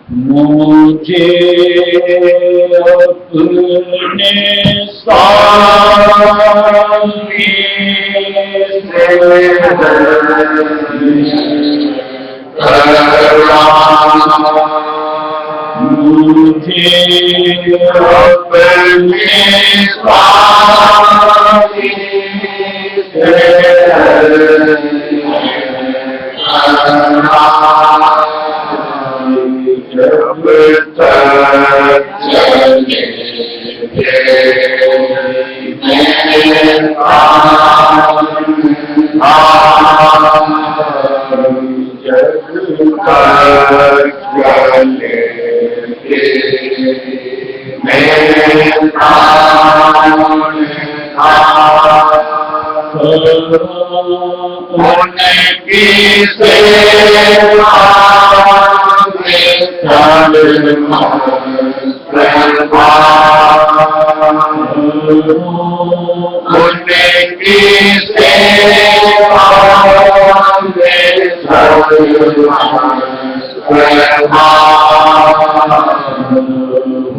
मुझे अपने साथी से मुझे अपने साथी से जब तक उनकी सेवा उनकी सेवा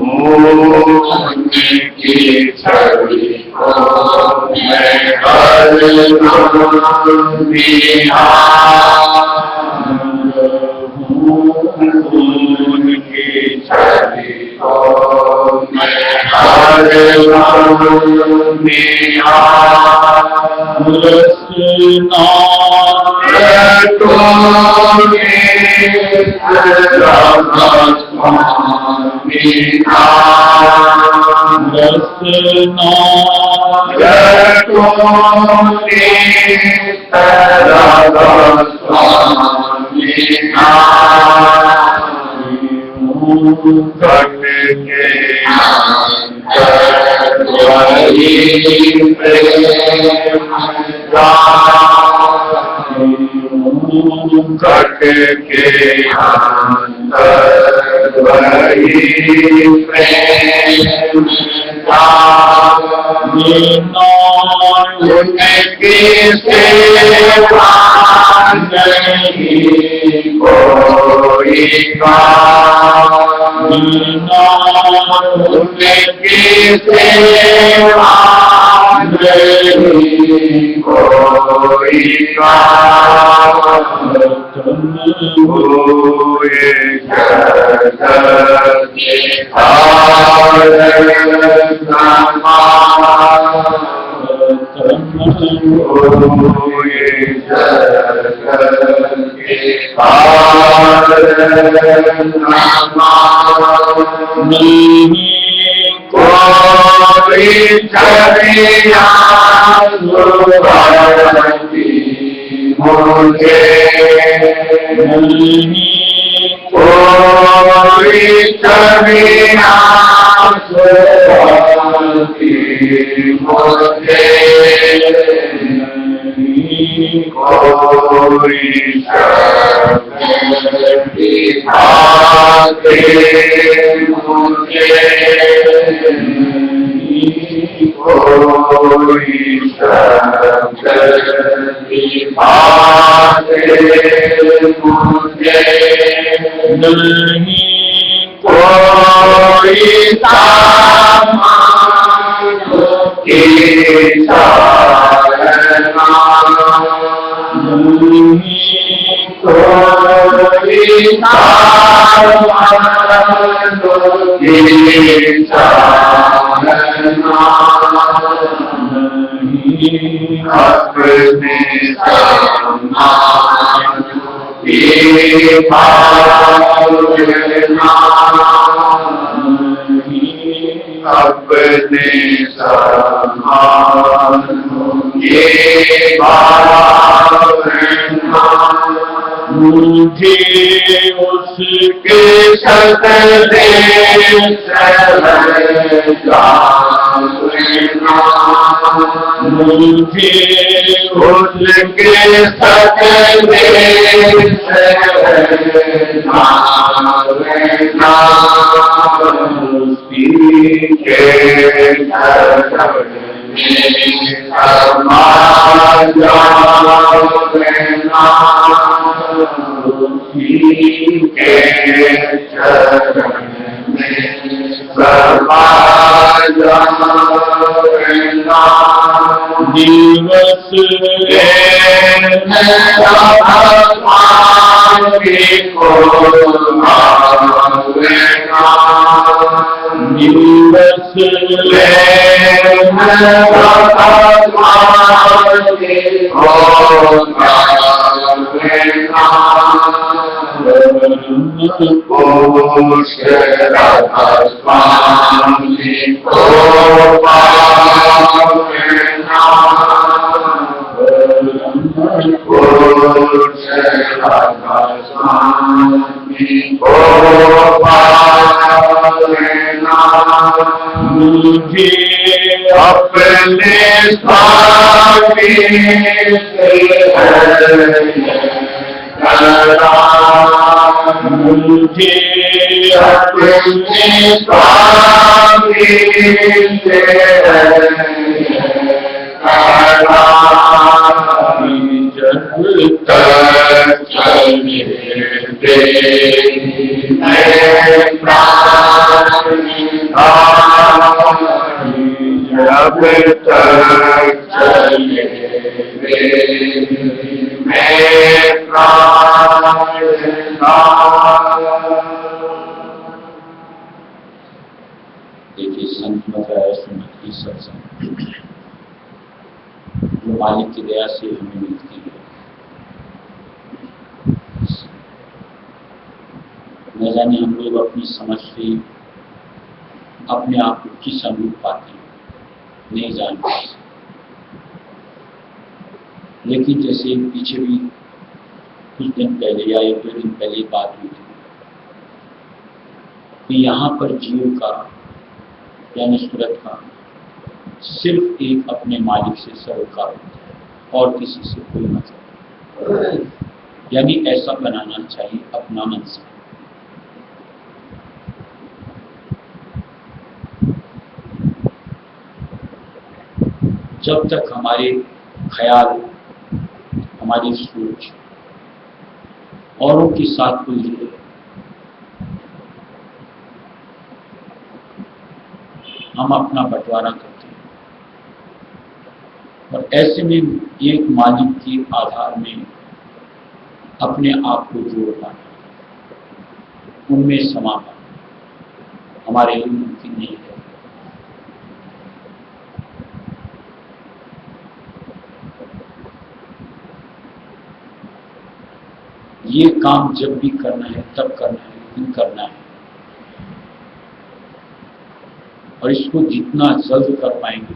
उनकी छवि को मैं हर उनकी छवि को मैं हर घट के अंतर वही प्रेम उनकी सेवा नहीं कोई उनकी सेवा नहीं कोई मुझे कोई छवियाँ मुझे कोई शक्ति आके मुझे कोई शक्ति आके मुझे नहीं कोई सामान की चालना नहीं कोई सामान की चालना अपने सम्मान की भावना अपने सम्मान की भावना मुझे उसके सदे मुझे उसके सदे दिवस पालना मुझे अपने स्वामी से मुझे अपने स्वामी से जब तक चले मैं प्राण जब तक चले मैं प्राण देखिए संत मथुरा सुमत की सत्संग जो मालिक की दया से हमें मिलती है, न जाने हम लोग अपनी समझ से अपने आप को किस अनुरूप पाते हैं नहीं जान पाते। लेकिन जैसे पीछे भी कुछ दिन पहले या 1-2 दिन पहले बात हुई थी कि यहाँ पर जीव का यानी सूरत का सिर्फ एक अपने मालिक से सरोकार होता है और किसी से कोई मतलब, यानी ऐसा बनाना चाहिए अपना मन से। जब तक हमारे ख्याल हमारी सोच औरों के साथ उलझे हम अपना बंटवारा करते हैं, और ऐसे में एक मालिक के आधार में अपने आप को जोड़ पाना, उनमें समा पाना हमारे लिए मुमकिन नहीं है। ये काम जब भी करना है तब करना है, लेकिन करना है, और इसको जितना जल्द कर पाएंगे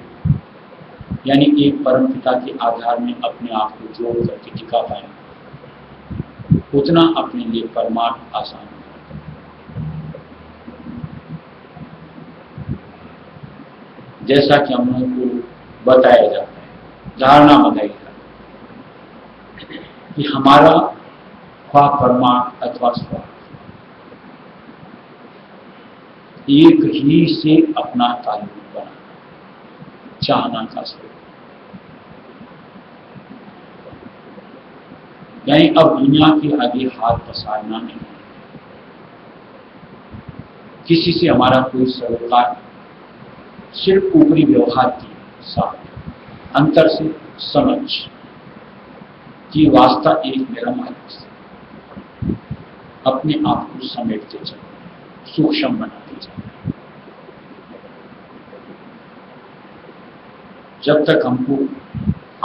यानी एक परमपिता के आधार में अपने आप को जोड़ करके टिका पाएंगे, उतना अपने लिए परमार्थ आसान होगा। जैसा कि हम लोगों को बताया जाता है, धारणा बताई जाती है कि हमारा ख्वा परमार्थ अथवा स्वार्थ एक ही से अपना ताल्लुक बना चाहना का स्वरूप, यानी अब दुनिया के आगे हाथ पसारना नहीं, किसी से हमारा कोई सरोकार, सिर्फ ऊपरी व्यवहार के साथ अंतर से समझ कि वास्ता एक मेरा मालिक से अपने आप को समेटते चले, सूक्ष्म बनाते चले। जब तक हमको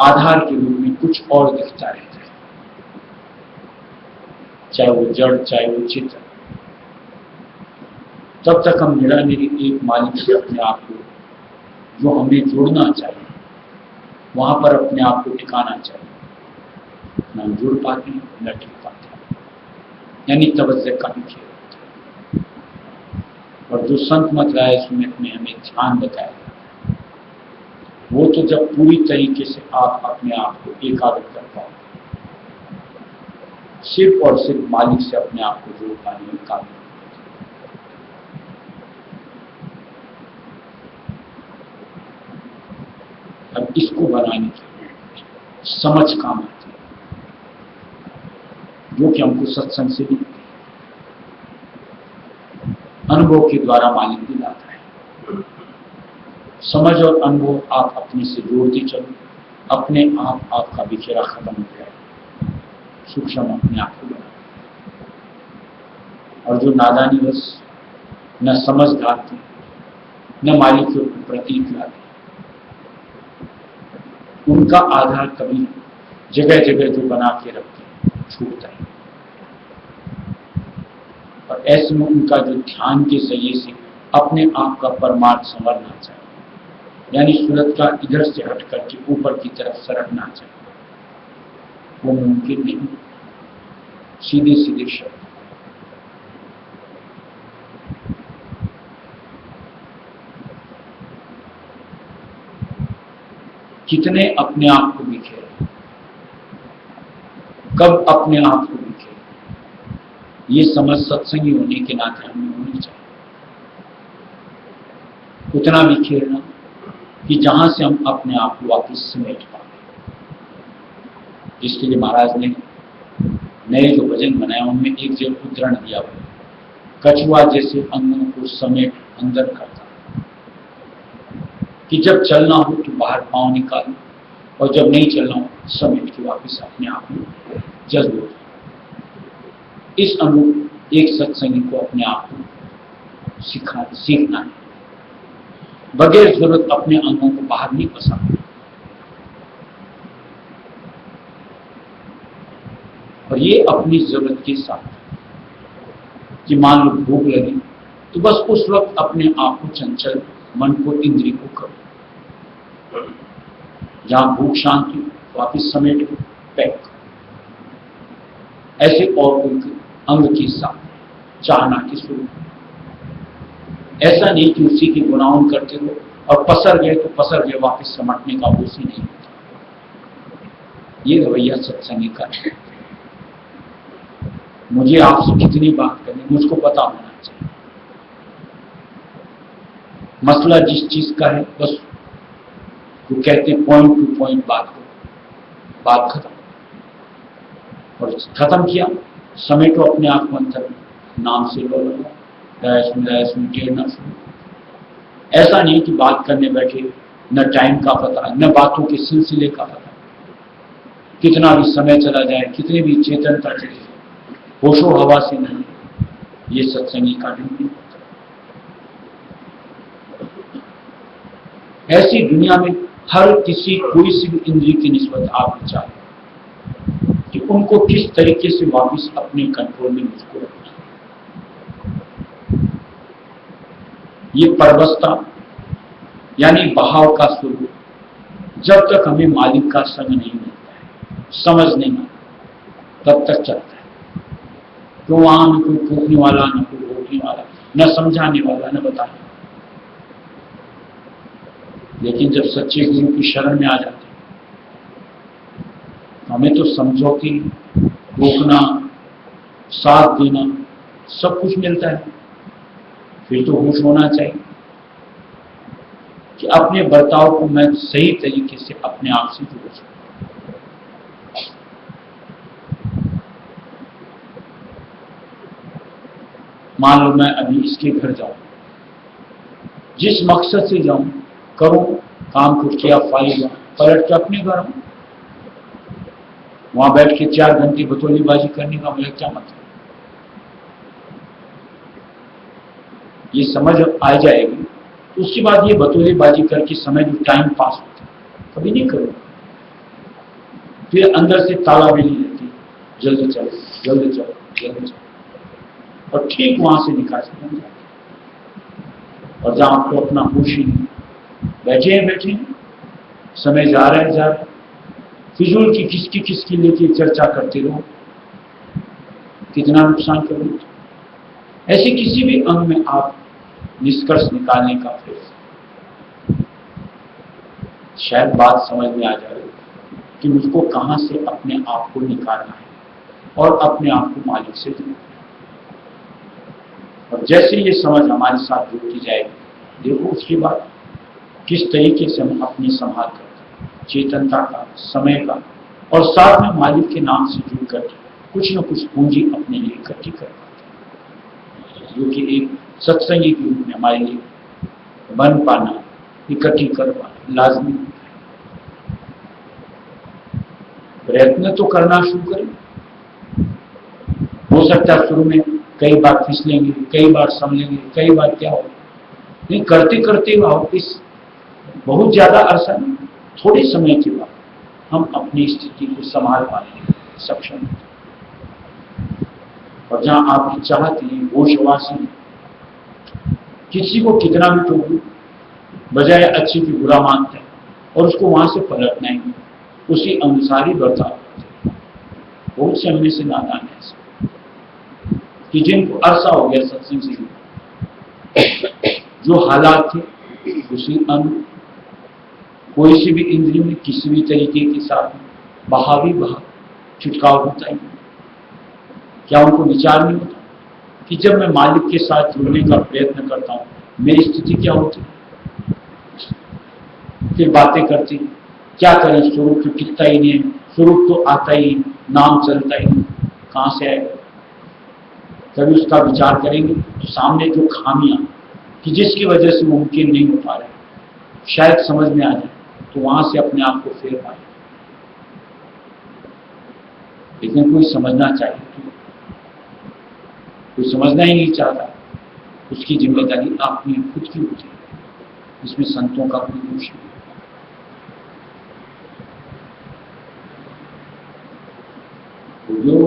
आधार के रूप में कुछ और दिखता रहता है, चाहे वो जड़ चाहे वो चित्र, तब तक हम निरानिरी एक मालिक से अपने आप को जो हमें जोड़ना चाहिए वहां पर अपने आप को टिकाना चाहिए, न जुड़ पाते न टिक पाते, यानी तवज्जो का भी खेल होता है। और जो संत मथुरा सुमत में हमें ध्यान बताया, वो तो जब पूरी तरीके से आप अपने आप को एकाग्र कर पाओ, सिर्फ और सिर्फ मालिक से अपने आप को जोड़ पाने में काबिल। अब इसको बनाने के लिए समझ काम आती है, जो कि हमको सत्संग से भी अनुभव के द्वारा मालिक भी लाता है। समझ और अनुभव आप अपने से जोड़ते चलो, अपने आप आपका बिखेरा खत्म हो जाए, सूक्ष्म अपने आप को बना। और जो नादानी बस न समझदार थे न मालिक के प्रतीक लाते, उनका आधार कभी जगह जगह जो बना के रखते छूटता है, और ऐसे में उनका जो ध्यान के जरिए से अपने आप का परमार्थ संवरना चाहिए, यानी सूरत का इधर से हट करके ऊपर की तरफ सरकना चाहिए, वो मुमकिन नहीं। सीधे सीधे शब्द कितने अपने आप को बिखेरे, कब अपने आप को बिखेरे, ये समझ सत्संगी होने के नाते हमें होनी चाहिए। उतना बिखेरना कि जहां से हम अपने आप को वापस समेट पाए, जिसके लिए महाराज ने नए जो भजन बनाए उनमें एक जगह उदाहरण दिया हुआ, कछुआ जैसे अंगों को समेट अंदर करता, कि जब चलना हो तो बाहर पांव निकालो और जब नहीं चलना हो समेट के वापस अपने आप में जज्ब हो। इस अनुरूप एक सत्संगी को अपने आप को सीखना है, बगैर जरूरत अपने अंगों को बाहर नहीं पसारना। और ये अपनी जरूरत के साथ कि मान लो भूख लगी तो बस उस वक्त अपने आप को चंचल मन को इंद्रिय को करो, जहां भूख शांति वापिस समेट पैक। ऐसे और कोई अंग के साथ चाहना की शुरू, ऐसा नहीं कि उसी की गुनाहों करते रहो और पसर गए तो पसर गए, वापिस समटने का होश ही नहीं होता। ये रवैया सत्संगी का है। मुझे आपसे कितनी बात करनी मुझको पता होना चाहिए, मसला जिस चीज का है बस वो कहते पॉइंट टू पॉइंट बात करो, बात खत्म। और खत्म किया समेटो अपने आप को अंतर, नाम से लो टेढ़ना शुरू। ऐसा नहीं कि बात करने बैठे न टाइम का पता न बातों के सिलसिले का पता, कितना भी समय चला जाए कितनी भी चेतनता चली जाए, होशो हवा से नहीं, ये सत्संगी का नहीं। ऐसी दुनिया में हर किसी कोई सी भी इंद्रिय की निस्बत आप विचार कि उनको किस तरीके से वापस अपने कंट्रोल में मुझको रखना। ये परवस्था यानी बहाव का स्वरूप, जब तक हमें मालिक का संग नहीं मिलता है, समझ नहीं आता, तब तक चलता है। तो वहां न कोई पूछने वाला, न कोई रोकने वाला, न समझाने वाला, न बताने। लेकिन जब सच्चे गुरु की शरण में आ जाते हमें तो समझौती, रोकना, साथ देना सब कुछ मिलता है। फिर तो होश होना चाहिए कि अपने बर्ताव को मैं सही तरीके से अपने आप से जोड़ सकूं। मान लो मैं अभी इसके घर जाऊं, जिस मकसद से जाऊं करूं, काम कुछ किया, फाइल जाऊं, पलट के अपने घर आऊं, वहां बैठ के 4 घंटे बतौलीबाजी करने का मुझे क्या मतलब। ये समझ आ जाएगी तो उसके बाद ये बतौलीबाजी करके समय जो टाइम पास होता है कभी नहीं करो। फिर अंदर से ताला भी नहीं रहती, जल्दी चलो जल्दी चलो जल्दी चलो, और ठीक वहां से निकासी बन जाती। और जहां आपको अपना होश ही नहीं, बैठे हैं समय जा रहा है, फिजूल की किसकी लेके चर्चा करते रहो, कितना नुकसान करोगे। ऐसे किसी भी अंग में आप निष्कर्ष निकालने का प्रयास, शायद बात समझ में आ जाए कि मुझको कहां से अपने आप को निकालना है और अपने आप को मालिक से जोड़ना है। और जैसे ये समझ हमारे साथ जुड़ती जाएगी, देखो उसके बाद किस तरीके से हम अपनी संभाल करते हैं, चेतनता का, समय का, और साथ में मालिक के नाम से जुड़ करके कुछ न कुछ पूंजी अपने लिए इकट्ठी कर पाते हैं, जो कि एक सत्संगी के रूप में हमारे लिए बन पाना, इकट्ठी कर पाना लाजमी होता है। प्रयत्न तो करना शुरू करें। हो सकता है शुरू में कई बार फिसलेंगे, कई बार संभलेंगे, कई बार क्या होगा, नहीं करते करते वापस बहुत ज्यादा अरसा नहीं, थोड़े समय के बाद हम अपनी स्थिति को संभाल पाने सक्षम हैं। और जहां आपकी चाहत है, होशवासी, किसी को कितना भी टोकू, बजाय अच्छे की बुरा मानते हैं और उसको वहां से पलटना ही, उसी अनुसार ही बर्ताव करते हैं। बहुत से हमें से नादान है कि जिनको अरसा हो गया सत्संग से, जो हालात थे उसी कोई सी भी इंद्रियों में किसी भी तरीके के साथ बहावी छुटकाव होता ही? क्या उनको विचार नहीं होता कि जब मैं मालिक के साथ जुड़ने का प्रयत्न करता हूं मेरी स्थिति क्या होती? फिर बातें करती, क्या करें, स्वरूप तो टिकता ही नहीं, स्वरूप तो आता ही, नाम चलता ही, कहां से आएगा? कभी उसका विचार करेंगे तो सामने जो खामियां कि जिसकी वजह से मुमकिन नहीं हो पा रहा है शायद समझ में आ जाए, तो वहां से अपने आप को फेर पाए। लेकिन कोई समझना चाहिए, कोई समझना ही नहीं चाहता, उसकी जिम्मेदारी अपनी खुद की होती है, इसमें संतों का कोई दोष नहीं। जो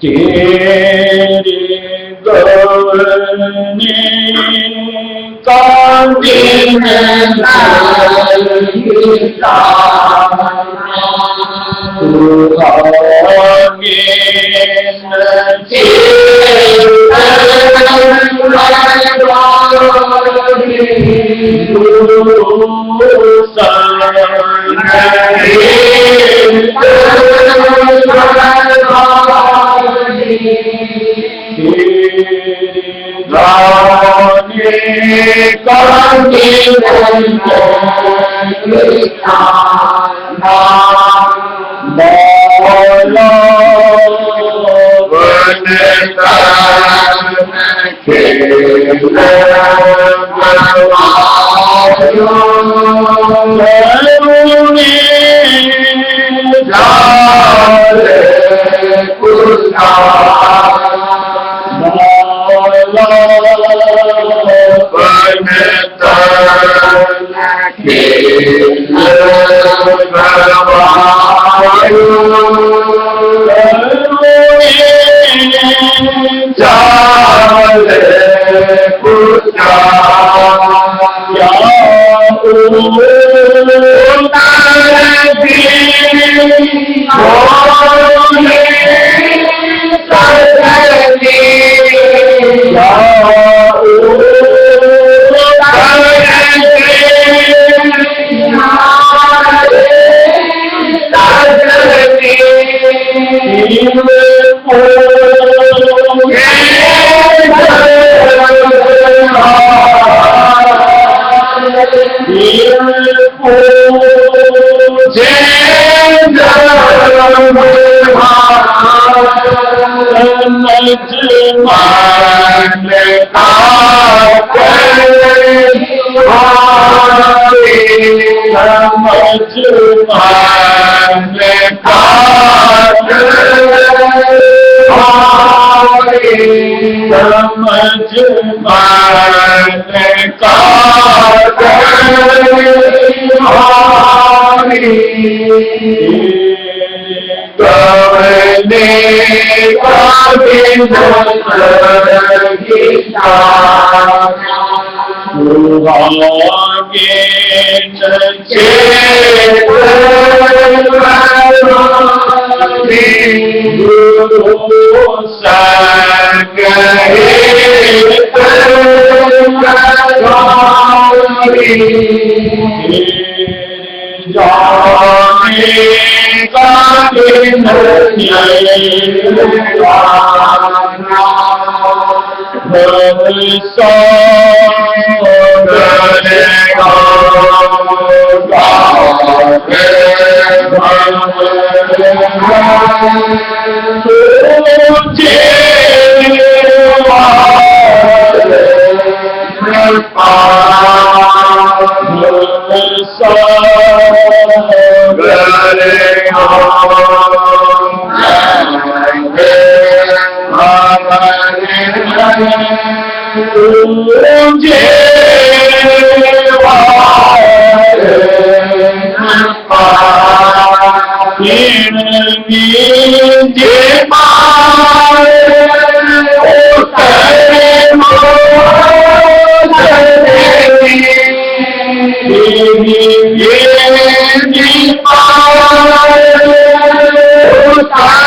तेरे गवने का दिन तू आगे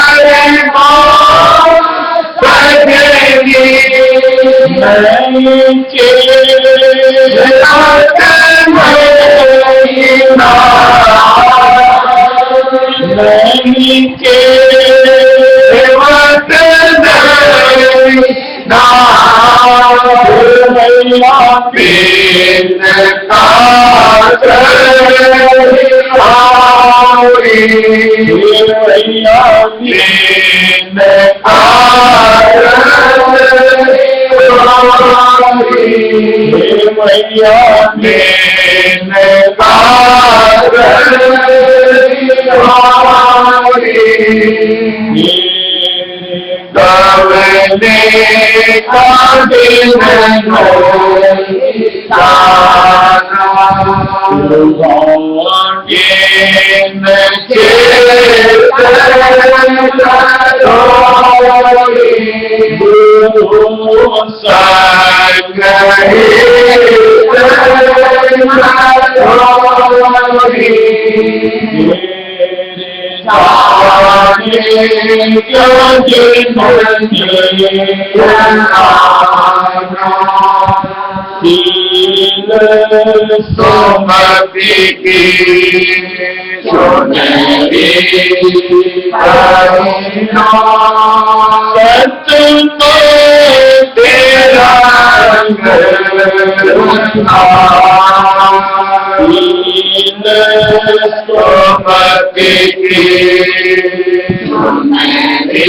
Hare के सेवक बिन काज आउरी बिन काज मैया बिन काज गवने का दिन सोमती की सुनरी सत्य तेरा सोमती की सुनरी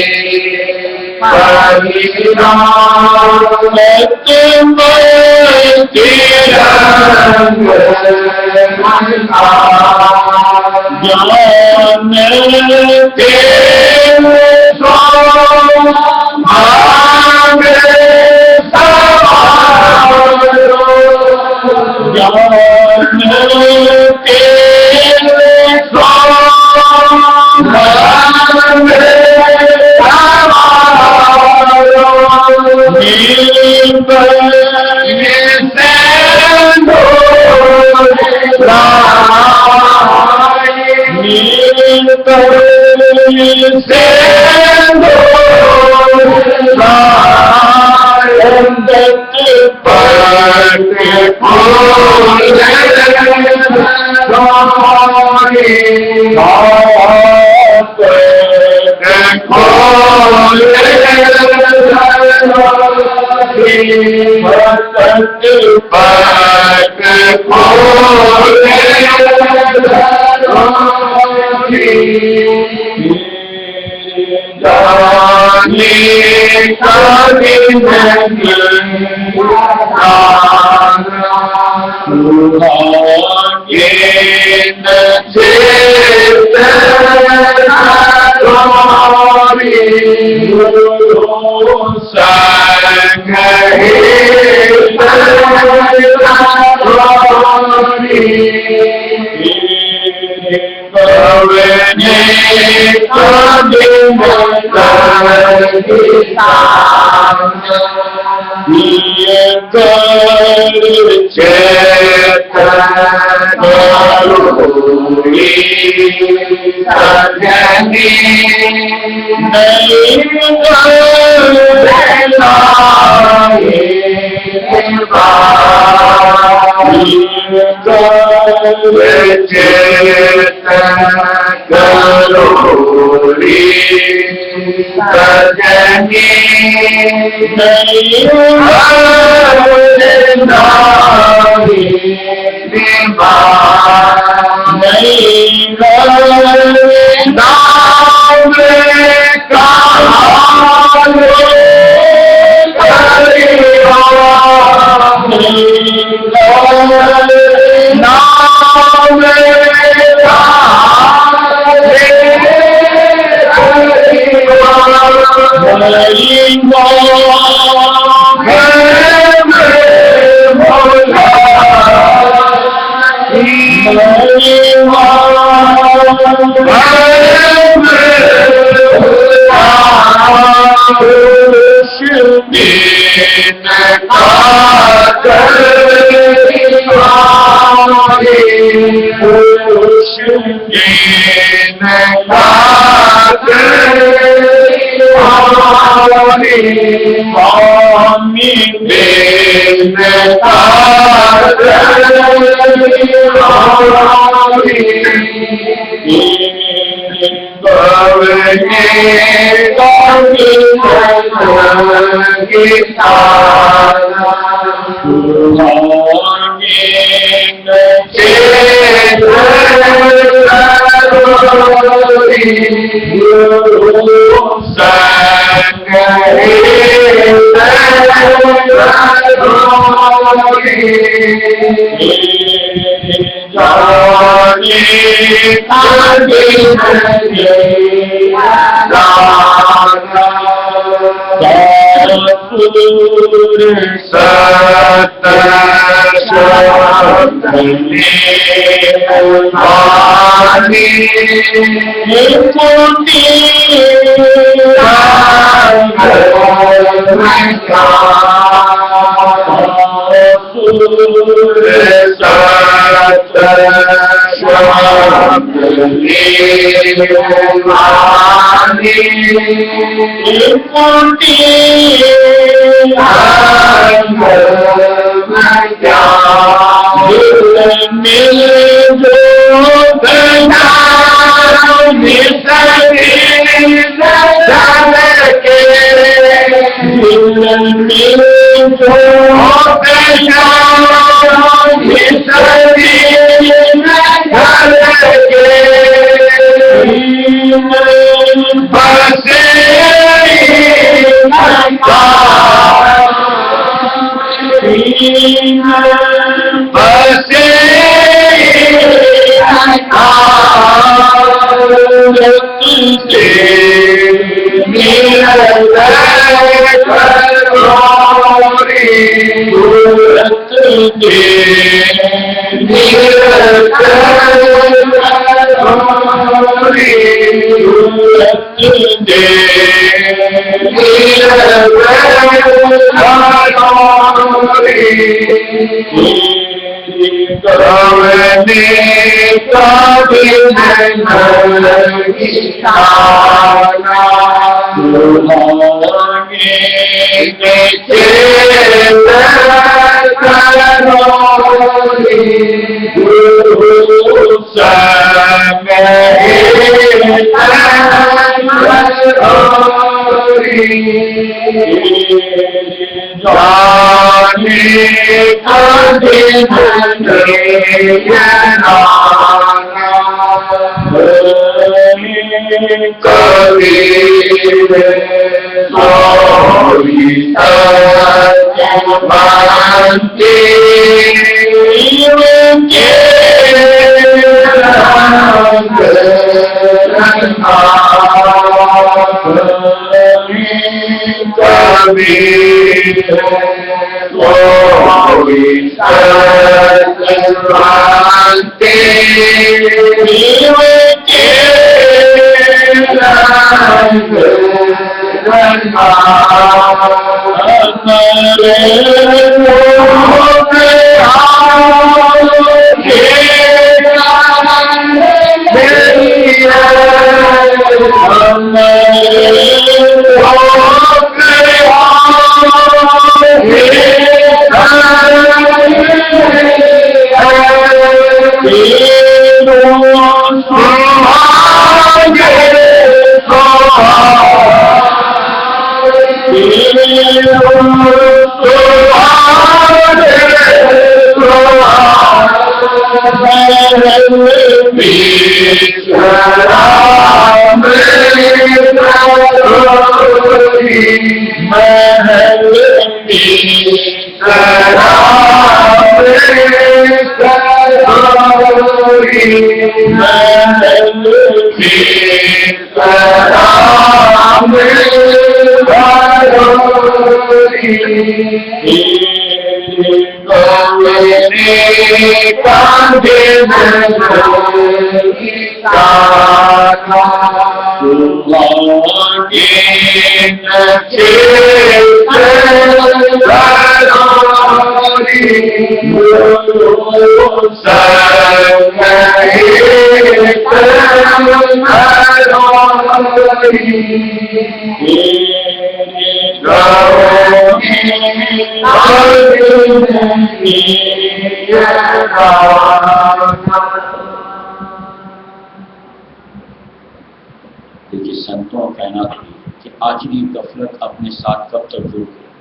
संतों का कहना था कि आखिरी गफलत अपने साथ कब तक दूर करें,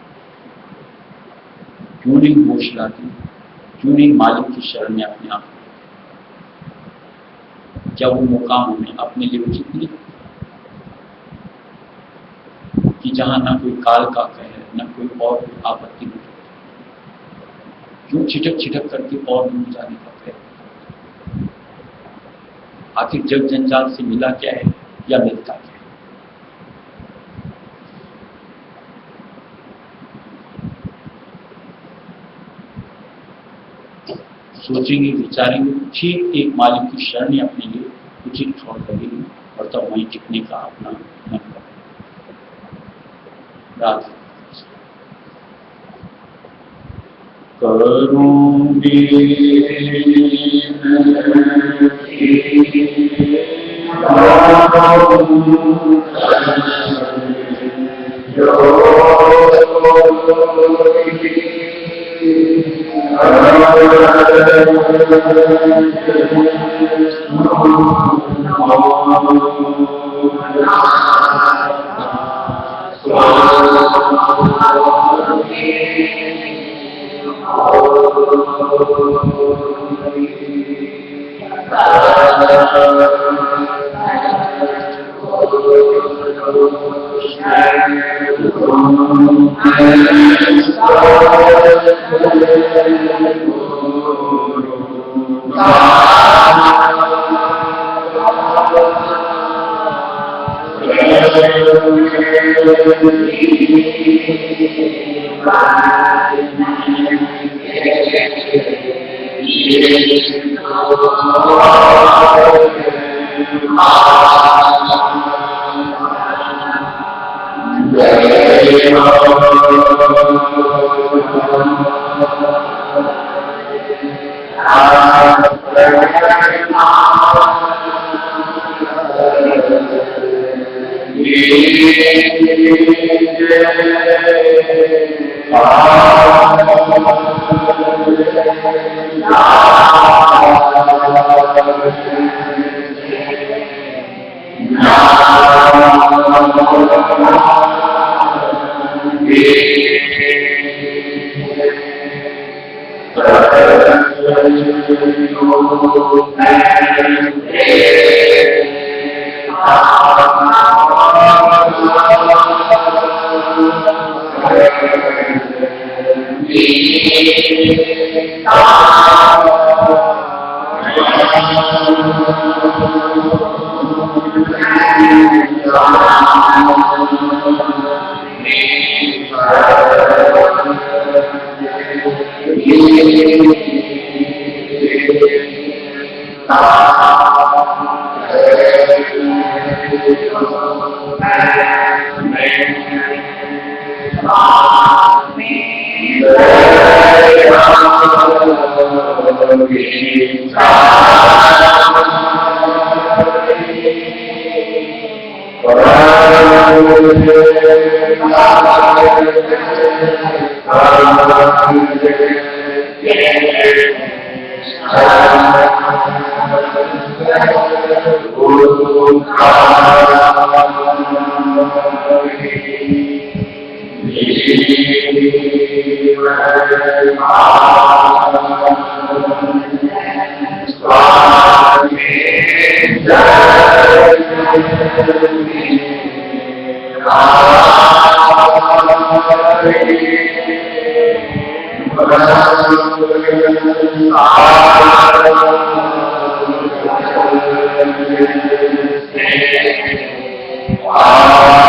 क्यों नहीं होश लाती, क्यों नहीं मालिक की शरण में अपने आप, क्या वो मुकाम हमें अपने लिए उचित नहीं कि जहां ना कोई काल का कहर, ना कोई और आपत्ति नहीं, क्यों छिटक छिटक करके और दूर जाने का प्रयत्न? आखिर जग जंजाल से मिला क्या है या मिलता क्या है? सोचेंगे, विचारेंगे, ठीक एक मालिक की शरण ही अपने लिए उचित छोड़ लगेगी और तब वहीं टिकने का अपना मन करें। रात करूंगी Ah